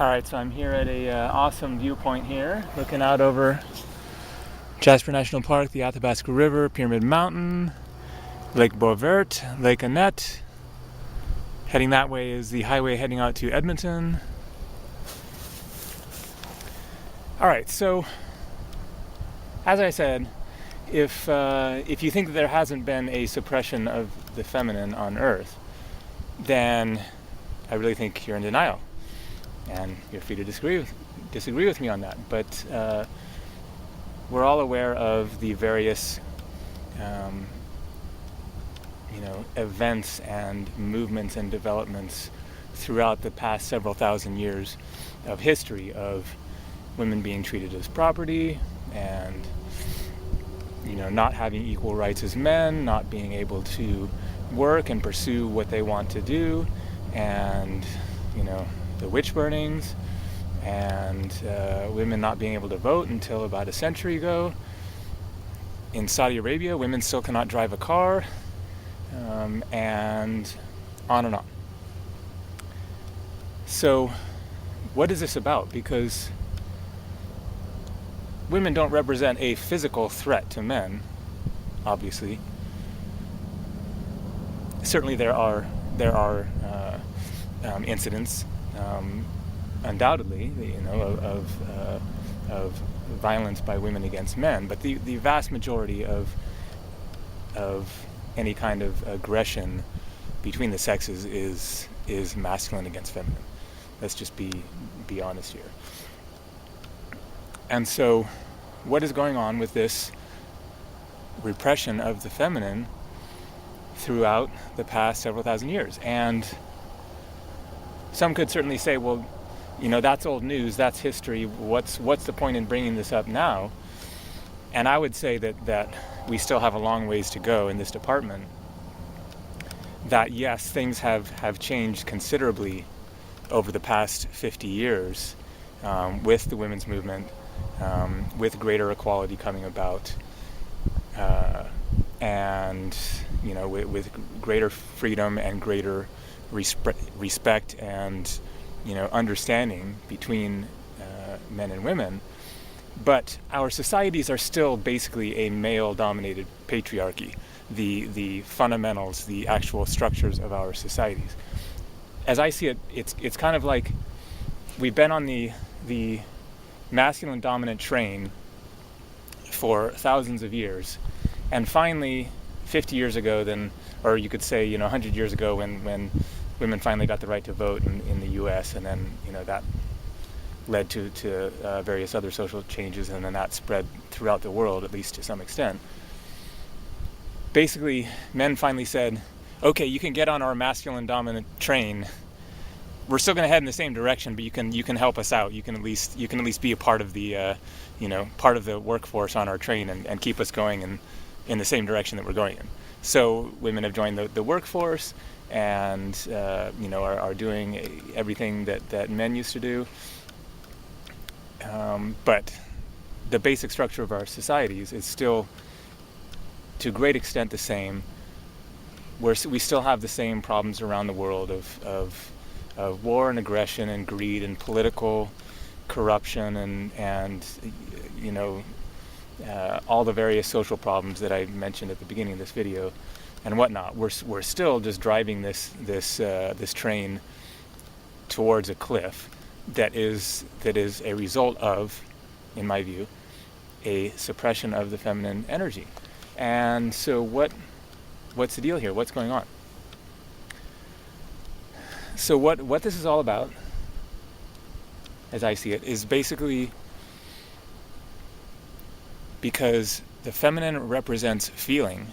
Alright, so I'm here at a awesome viewpoint here, looking out over Jasper National Park, the Athabasca River, Pyramid Mountain, Lake Beauvert, Lake Annette. Heading that way is the highway heading out to Edmonton. Alright, so as I said, if you think that there hasn't been a suppression of the feminine on Earth, then I really think you're in denial. And you're free to disagree with me on that. But we're all aware of the various events and movements and developments throughout the past several thousand years of history of women being treated as property and not having equal rights as men, not being able to work and pursue what they want to do, and the witch burnings, and women not being able to vote until about a century ago. In Saudi Arabia, women still cannot drive a car, and on and on. So what is this about? Because women don't represent a physical threat to men, obviously. Certainly there are incidents, undoubtedly, of violence by women against men, but the vast majority of any kind of aggression between the sexes is masculine against feminine. Let's just be honest here. And so, what is going on with this repression of the feminine throughout the past several thousand years? And some could certainly say, well, that's old news, that's history, what's the point in bringing this up now? And I would say that we still have a long ways to go in this department. That yes, things have changed considerably over the past 50 years with the women's movement, with greater equality coming about, and with greater freedom and greater respect and understanding between men and women. But our societies are still basically a male-dominated patriarchy. The fundamentals, the actual structures of our societies. As I see it, it's kind of like we've been on the masculine dominant train for thousands of years, and finally 50 years ago then, or you could say 100 years ago when women finally got the right to vote in the US, and then that led to various other social changes, and then that spread throughout the world, at least to some extent. Basically, men finally said, okay, you can get on our masculine dominant train. We're still going to head in the same direction, but you can help us out. You can at least be a part of the part of the workforce on our train and keep us going in the same direction that we're going in. So women have joined the workforce and are doing everything that men used to do. But the basic structure of our societies is still, to a great extent, the same. We still have the same problems around the world of war and aggression and greed and political corruption and all the various social problems that I mentioned at the beginning of this video and whatnot. We're still just driving this train towards a cliff that is a result of, in my view, a suppression of the feminine energy. And so what's the deal here? What's going on? So what this is all about, as I see it, is basically because the feminine represents feeling,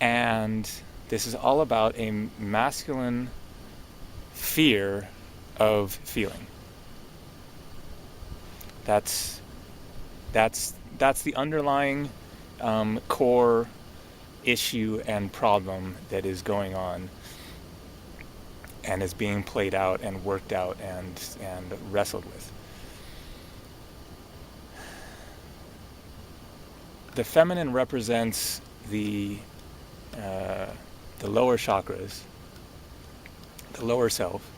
and this is all about a masculine fear of feeling. That's the underlying core issue and problem that is going on and is being played out and worked out and wrestled with. The feminine represents the lower chakras, the lower self,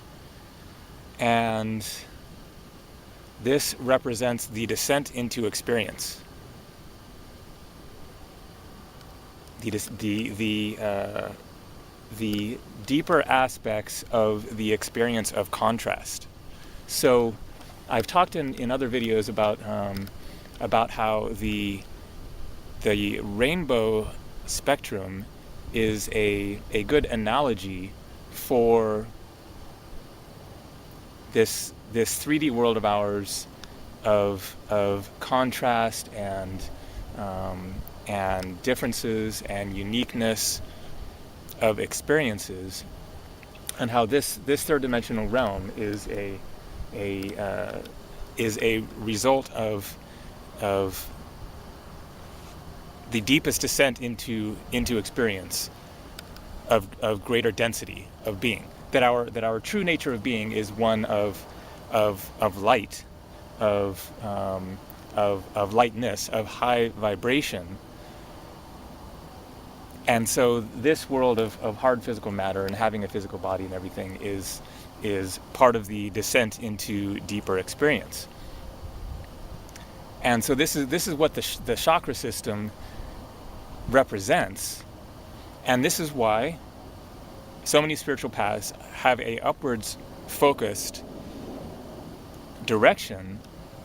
And this represents the descent into experience. The deeper aspects of the experience of contrast. So I've talked in other videos about how the rainbow spectrum is a good analogy for this 3D world of ours of contrast and differences and uniqueness of experiences, and how this third dimensional realm is a result of the deepest descent into experience of greater density of being. That our true nature of being is one of light, of lightness, of high vibration. And so this world of hard physical matter and having a physical body and everything is part of the descent into deeper experience. And so this is what the chakra system represents. And this is why so many spiritual paths have a upwards focused direction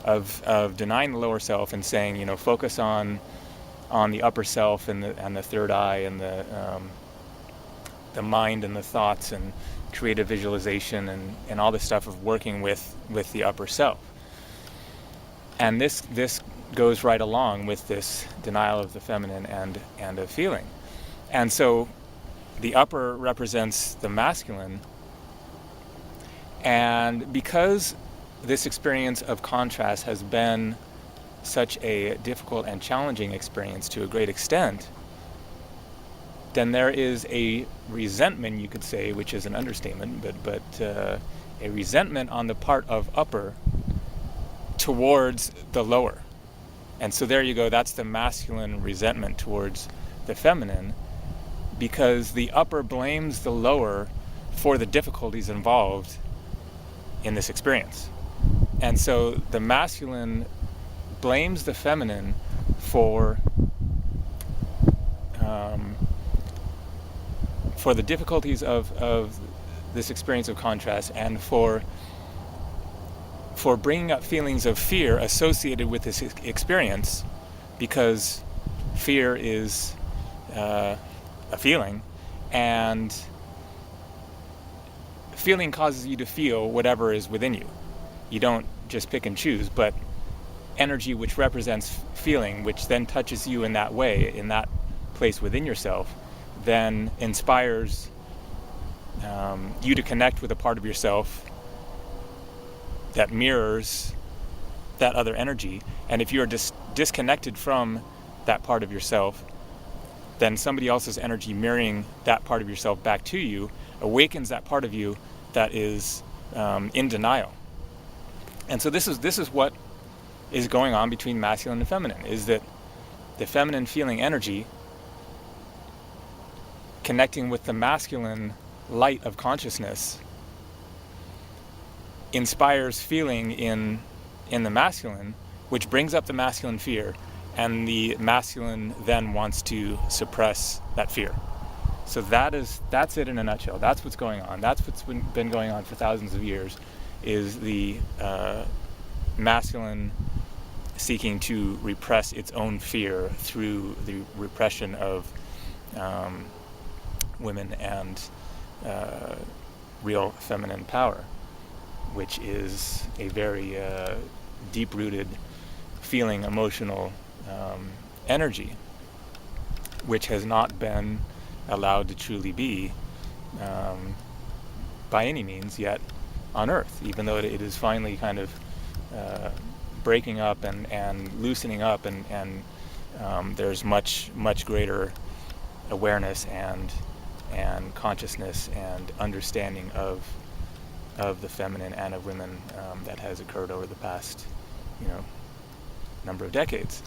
of denying the lower self and saying, focus on the upper self and the third eye and the mind and the thoughts and creative visualization and all this stuff of working with the upper self. And this goes right along with this denial of the feminine and of feeling. And so the upper represents the masculine, and because this experience of contrast has been such a difficult and challenging experience to a great extent, then there is a resentment, you could say, which is an understatement, but a resentment on the part of upper towards the lower. And so there you go, that's the masculine resentment towards the feminine, because the upper blames the lower for the difficulties involved in this experience. And so the masculine blames the feminine for the difficulties of this experience of contrast, and for bringing up feelings of fear associated with this experience, because fear is a feeling, and feeling causes you to feel whatever is within you. You don't just pick and choose, but energy which represents feeling, which then touches you in that way, in that place within yourself, then inspires you to connect with a part of yourself that mirrors that other energy. And if you're disconnected from that part of yourself, then somebody else's energy mirroring that part of yourself back to you awakens that part of you that is in denial. And so this is what is going on between masculine and feminine, is that the feminine feeling energy connecting with the masculine light of consciousness inspires feeling in the masculine, which brings up the masculine fear, and the masculine then wants to suppress that fear. So that's it in a nutshell. That's what's going on. That's what's been going on for thousands of years, is the masculine seeking to repress its own fear through the repression of women and real feminine power, which is a very deep-rooted feeling, emotional energy, which has not been allowed to truly be by any means yet on Earth, even though it is finally kind of breaking up and loosening up, and there's much greater awareness and consciousness and understanding of the feminine and of women that has occurred over the past number of decades.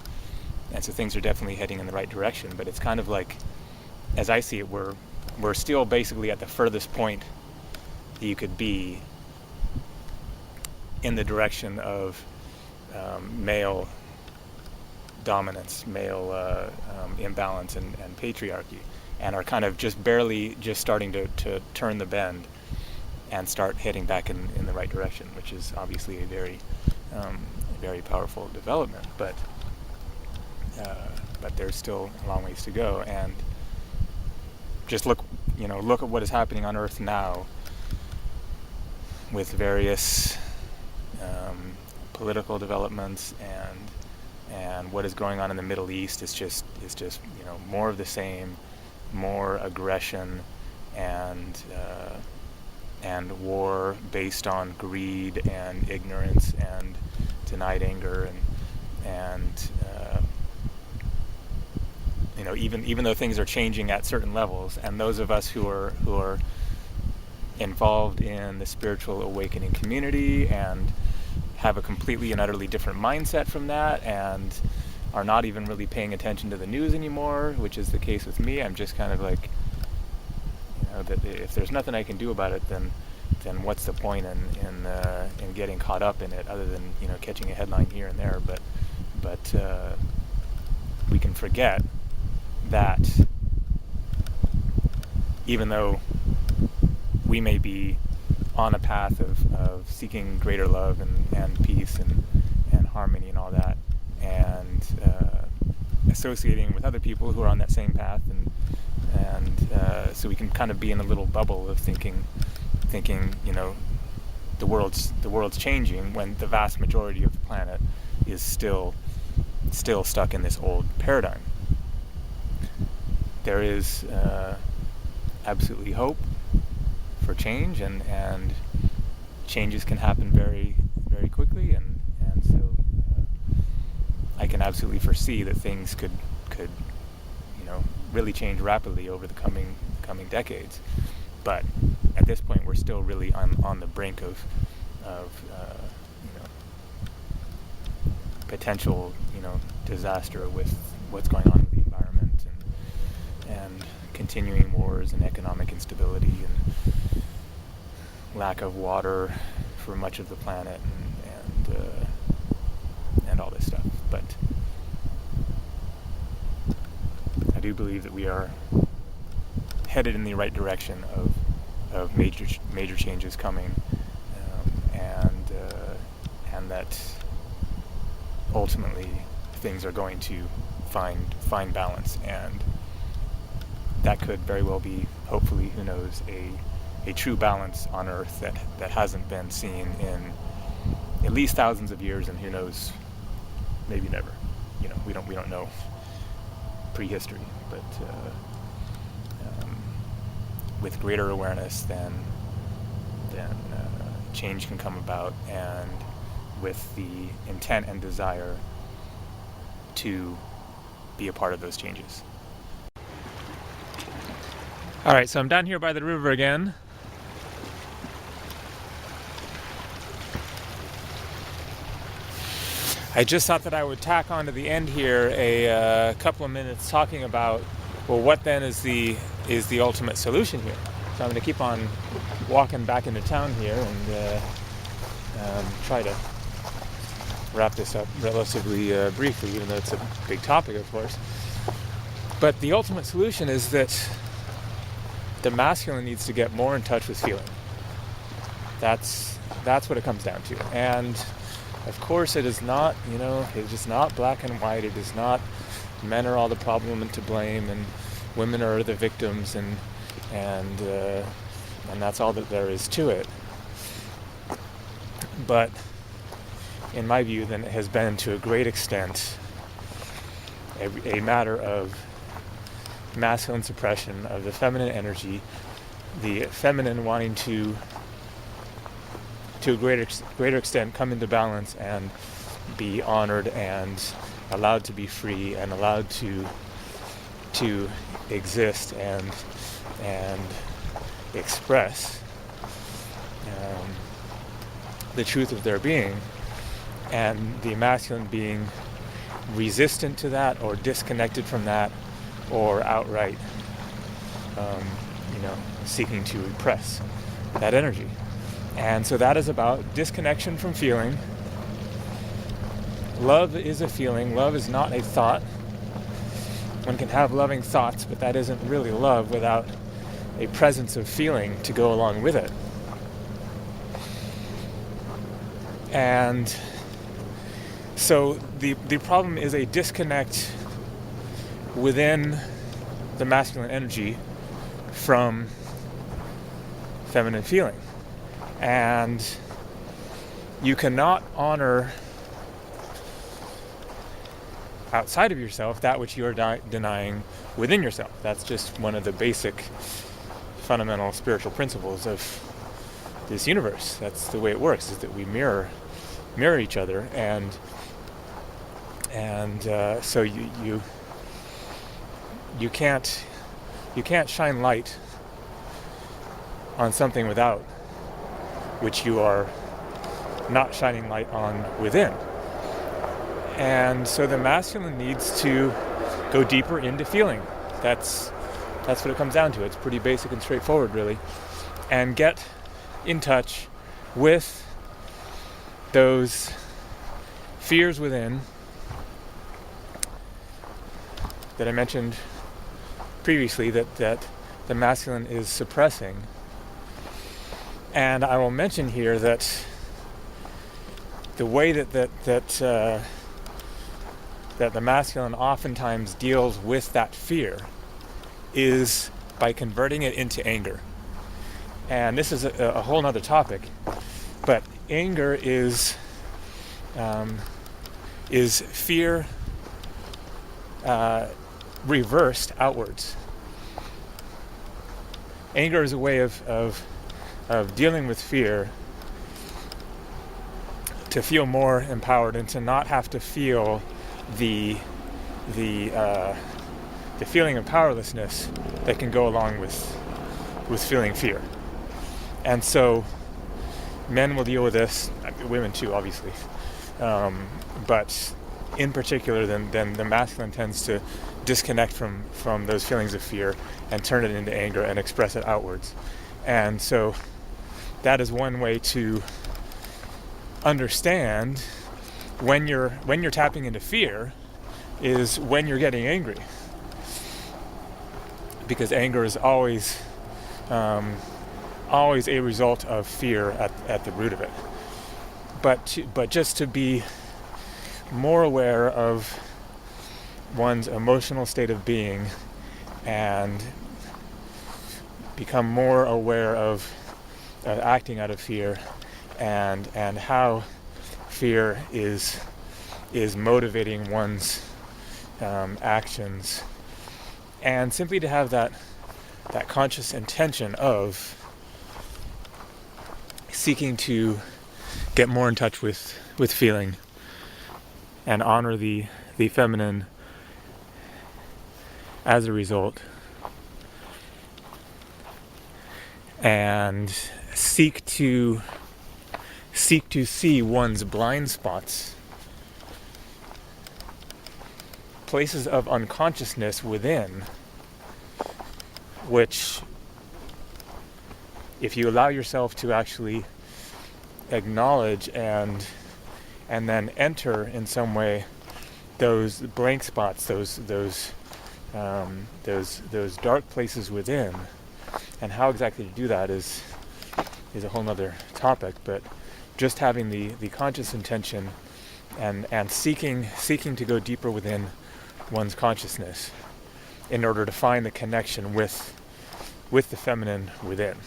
And so things are definitely heading in the right direction, but it's kind of like, as I see it, we're still basically at the furthest point that you could be in the direction of male dominance, male imbalance, and patriarchy, and are kind of just barely just starting to turn the bend and start heading back in the right direction, which is obviously a very powerful development. But there's still a long ways to go. And just look at what is happening on Earth now with various political developments and what is going on in the Middle East. It's just more of the same, more aggression and war based on greed and ignorance and denied anger and even though things are changing at certain levels, and those of us who are involved in the spiritual awakening community and have a completely and utterly different mindset from that and are not even really paying attention to the news anymore, which is the case with me. I'm just kind of like, that if there's nothing I can do about it, then what's the point in getting caught up in it, other than catching a headline here and there. But we can forget that even though we may be on a path of seeking greater love and peace and harmony and all that, and associating with other people who are on that same path, and so we can kind of be in a little bubble of thinking the world's changing, when the vast majority of the planet is still stuck in this old paradigm. There is absolutely hope for change, and changes can happen very, very quickly, and so I can absolutely foresee that things could really change rapidly over the coming decades. But at this point, we're still really on the brink of potential disaster with what's going on with the environment and continuing wars and economic instability and lack of water for much of the planet and all this stuff. But I do believe that we are headed in the right direction of major changes coming, and that ultimately things are going to find balance, and that could very well be, hopefully, who knows, a true balance on Earth that hasn't been seen in at least thousands of years, and who knows, maybe never. We don't know prehistory, but with greater awareness, then change can come about, and with the intent and desire to be a part of those changes. All right, so I'm down here by the river again. I just thought that I would tack on to the end here a couple of minutes talking about, well, what then is the ultimate solution here? So I'm going to keep on walking back into town here and try to wrap this up relatively briefly, even though it's a big topic, of course. But the ultimate solution is that the masculine needs to get more in touch with feeling. That's what it comes down to. And of course, it is not, it is not black and white. It is not men are all the problem and to blame, and women are the victims, and that's all that there is to it. But in my view, then, it has been to a great extent a matter of masculine suppression of the feminine energy, the feminine wanting to a greater extent come into balance and be honored and allowed to be free and allowed to exist and express the truth of their being, and the masculine being resistant to that or disconnected from that, or outright seeking to repress that energy. And so that is about disconnection from feeling. Love is a feeling. Love is not a thought. One can have loving thoughts, but that isn't really love without a presence of feeling to go along with it. And so the problem is a disconnect within the masculine energy from feminine feeling. And you cannot honor outside of yourself that which you are denying within yourself. That's just one of the basic fundamental spiritual principles of this universe. That's the way it works, is that we mirror each other, and so you can't shine light on something without which you are not shining light on within. And so the masculine needs to go deeper into feeling. That's what it comes down to. It's pretty basic and straightforward, really. And get in touch with those fears within that I mentioned previously that the masculine is suppressing. And I will mention here that the way that the masculine oftentimes deals with that fear is by converting it into anger. And this is a whole nother topic, but anger is fear reversed outwards. Anger is a way of dealing with fear to feel more empowered and to not have to feel the feeling of powerlessness that can go along with feeling fear. And so men will deal with this, women too, obviously, but in particular then the masculine tends to disconnect from those feelings of fear and turn it into anger and express it outwards. And so that is one way to understand when you're tapping into fear is when you're getting angry, because anger is always a result of fear at the root of it. But just to be more aware of one's emotional state of being and become more aware of acting out of fear and how fear is motivating one's actions, and simply to have that conscious intention of seeking to get more in touch with feeling and honor the feminine as a result, and seek to see one's blind spots, places of unconsciousness within, which, if you allow yourself to actually acknowledge and then enter in some way those blank spots, those dark places within, and how exactly to do that is a whole nother topic. But just having the conscious intention and seeking to go deeper within one's consciousness in order to find the connection with the feminine within,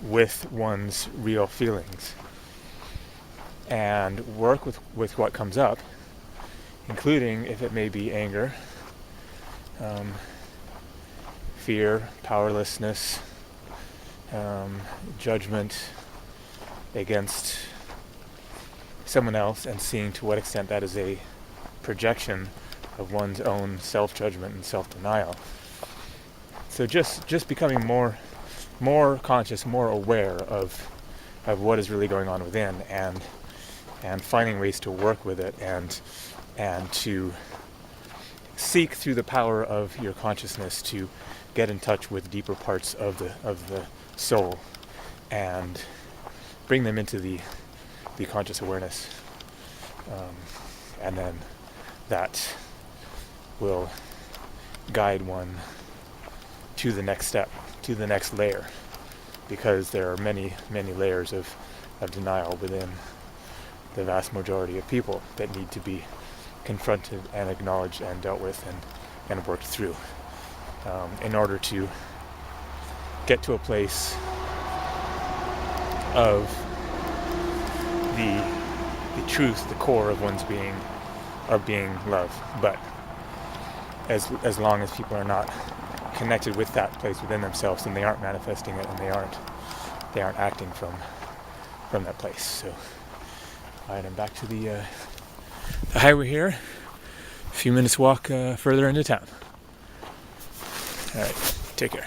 with one's real feelings, and work with what comes up, including, if it may be, anger, fear, powerlessness, judgment against someone else, and seeing to what extent that is a projection of one's own self-judgment and self-denial. So just becoming more conscious, more aware of what is really going on within, and finding ways to work with it, and to seek through the power of your consciousness to get in touch with deeper parts of the soul and bring them into the conscious awareness, and then that will guide one to the next step, to the next layer, because there are many layers of denial within the vast majority of people that need to be confronted and acknowledged and dealt with and worked through, in order to get to a place of the truth, the core of one's being, love. But as long as people are not connected with that place within themselves, then they aren't manifesting it, and they aren't acting from that place. So, alright, I'm back to the highway here. A few minutes walk further into town. Alright, take care.